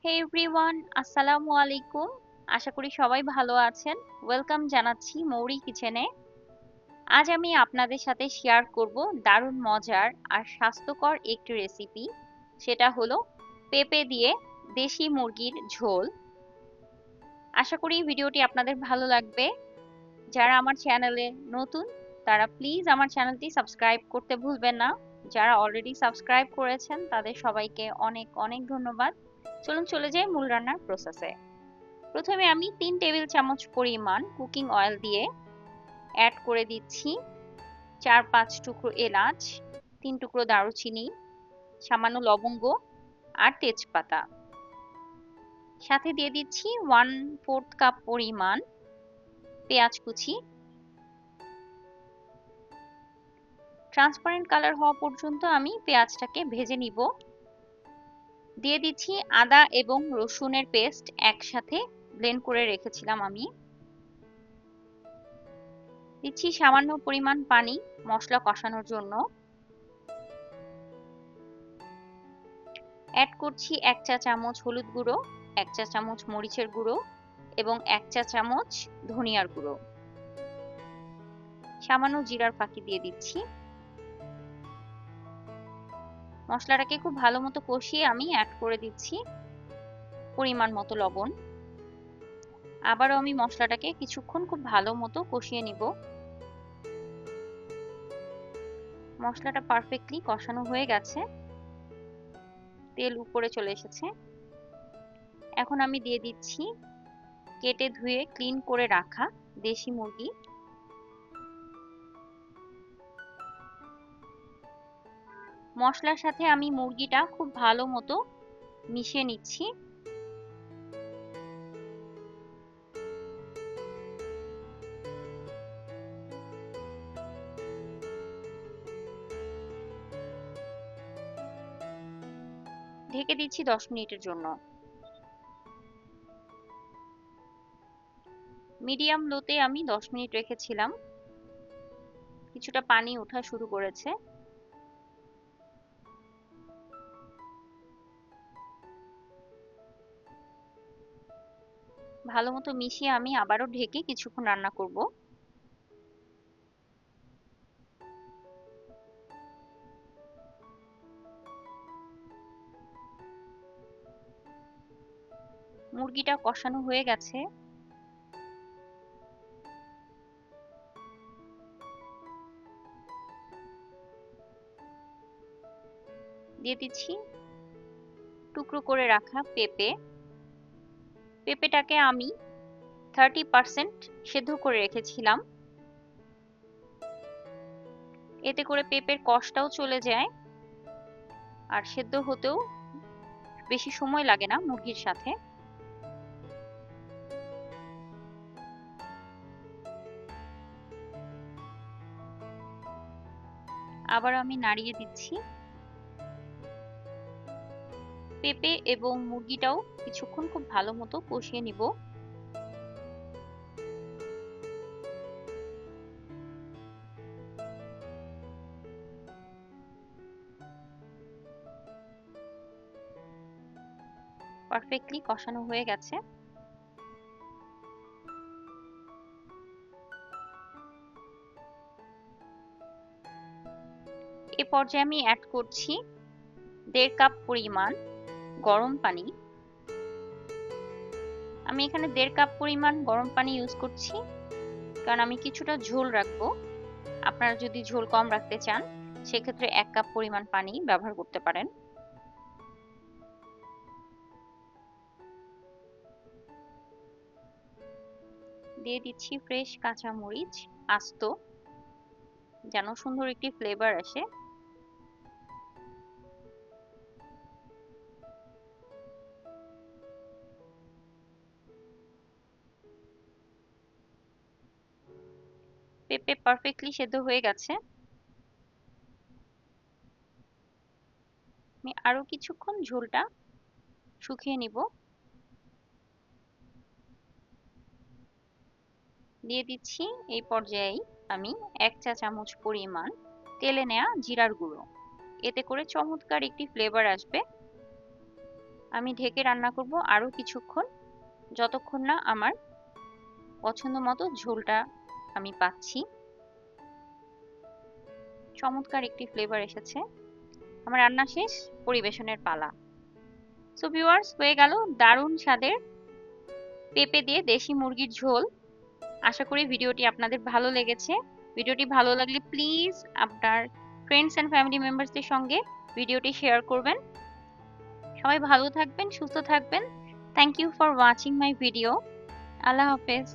হে everyone, আসসালামু আলাইকুম। আশা করি সবাই ভালো আছেন। ওয়েলকাম জানাচ্ছি মৌরি কিচেনে। আজ আমি আপনাদের সাথে শেয়ার করব দারুণ মজার আর স্বাস্থ্যকর একটি রেসিপি। সেটা হলো পেঁপে দিয়ে দেশি মুরগির ঝোল। আশা করি ভিডিওটি আপনাদের ভালো লাগবে। যারা আমার চ্যানেলে নতুন তারা প্লিজ আমার চ্যানেলটি সাবস্ক্রাইব করতে ভুলবেন না। যারা অলরেডি সাবস্ক্রাইব করেছেন তাদের সবাইকে অনেক অনেক ধন্যবাদ। চলুন চলে যাই মূল রান্নার প্রসেসে। প্রথমে আমি 3 টেবিল চামচ পরিমাণ কুকিং অয়েল দিয়ে অ্যাড করে দিচ্ছি 4-5 টুকরো এলাচ, 3 টুকরো দারুচিনি, সামান্য লবঙ্গ আর তেজপাতা। সাথে দিয়ে দিচ্ছি 1/4 কাপ পরিমাণ পেঁয়াজ কুচি। ট্রান্সপারেন্ট কালার হওয়া পর্যন্ত আমি পেঁয়াজটাকে ভেজে নিব। দিয়ে দিচ্ছি আদা এবং রসুনের পেস্ট একসাথে ব্লেন্ড করে রেখেছিলাম আমি। দিচ্ছি সামান্য পরিমাণ পানি মশলা কষানোর জন্য। অ্যাড করছি 1 চা চামচ হলুদ গুঁড়ো, 1 চা চামচ মরিচের গুঁড়ো এবং 1 চা চামচ ধনিয়ার গুঁড়ো। সামান্য জিরার ফাঁকি দিয়ে দিচ্ছি। মশলাটাকে খুব ভালো মতো কষিয়ে আমি অ্যাড করে দিচ্ছি পরিমাণ মতো লবণ। আবারও আমি মশলাটাকে কিছুক্ষণ খুব ভালো মতো কষিয়ে নিব। মশলাটা পারফেক্টলি কষানো হয়ে গেছে, তেল উপরে চলে এসেছে। এখন আমি দিয়ে দিচ্ছি কেটে ধুয়ে ক্লিন করে রাখা দেশি মুরগি। মশলার সাথে আমি মুরগিটা খুব ভালো মতো মিশিয়ে নিচ্ছি। ঢেকে দিচ্ছি 10 মিনিটের জন্য। মিডিয়াম লোতে আমি 10 মিনিট রেখেছিলাম। কিছুটা পানি ওঠা শুরু করেছে। ভালো মতো মিশিয়ে আমি আবারও ঢেকে কিছুক্ষণ রান্না করব। মুরগিটা কষানো হয়ে গেছে। দিয়ে দিচ্ছি টুকরো করে রাখা পেঁপে। পেঁপেটাকে আমি 30% সেদ্ধ করে রেখেছিলাম। এতে করে পেঁপের কষটাও চলে যায় আর সেদ্ধ হতেও বেশি সময় লাগে না মুরগির সাথে। আবার আমি নাড়িয়ে দিচ্ছি। পেঁপে এবং মুরগিটাও কিছুক্ষণ খুব ভালো মতো কষিয়ে নিব। পারফেক্টলি কষানো হয়ে গেছে। এ পর্যায়ে আমি অ্যাড করছি 1.5 কাপ পরিমাণ গরম পানি। আমি এখানে 1.5 কাপ পরিমাণ গরম পানি ইউজ করছি কারণ আমি কিছুটা ঝোল রাখবো। আপনারা যদি ঝোল কম রাখতে চান সেক্ষেত্রে 1 কাপ পরিমাণ পানি ব্যবহার করতে পারেন। দিয়ে দিচ্ছি ফ্রেশ কাঁচা মরিচ আস্ত, যেন সুন্দর একটি ফ্লেভার আসে। পেঁপে পারফেক্টলি সেদ্ধ হয়ে গেছে। আমি আরো কিছুক্ষণ ঝোলটা শুকিয়ে নিব। দিয়ে দিচ্ছি এই পর্যায়ে আমি 1 চা চামচ পরিমাণ তেলে নেওয়া জিরার গুঁড়ো। এতে করে চমৎকার একটি ফ্লেভার আসবে। আমি ঢেকে রান্না করব আরো কিছুক্ষণ, যতক্ষণ না আমার পছন্দ মতো ঝোলটা আমি পাচ্ছি। চমৎকার একটি ফ্লেভার এসেছে। আমার রান্না শেষ, পরিবেশনের পালা। সো ভিউয়ার্স, হয়ে গেল দারুণ স্বাদের পেঁপে দিয়ে দেশি মুরগির ঝোল। আশা করি ভিডিওটি আপনাদের ভালো লেগেছে। ভিডিওটি ভালো লাগলে প্লিজ আপনার ফ্রেন্ডস এন্ড ফ্যামিলি মেম্বারসদের সঙ্গে ভিডিওটি শেয়ার করবেন। সবাই ভালো থাকবেন, সুস্থ থাকবেন। Thank you for watching my video. আল্লাহ হাফেজ।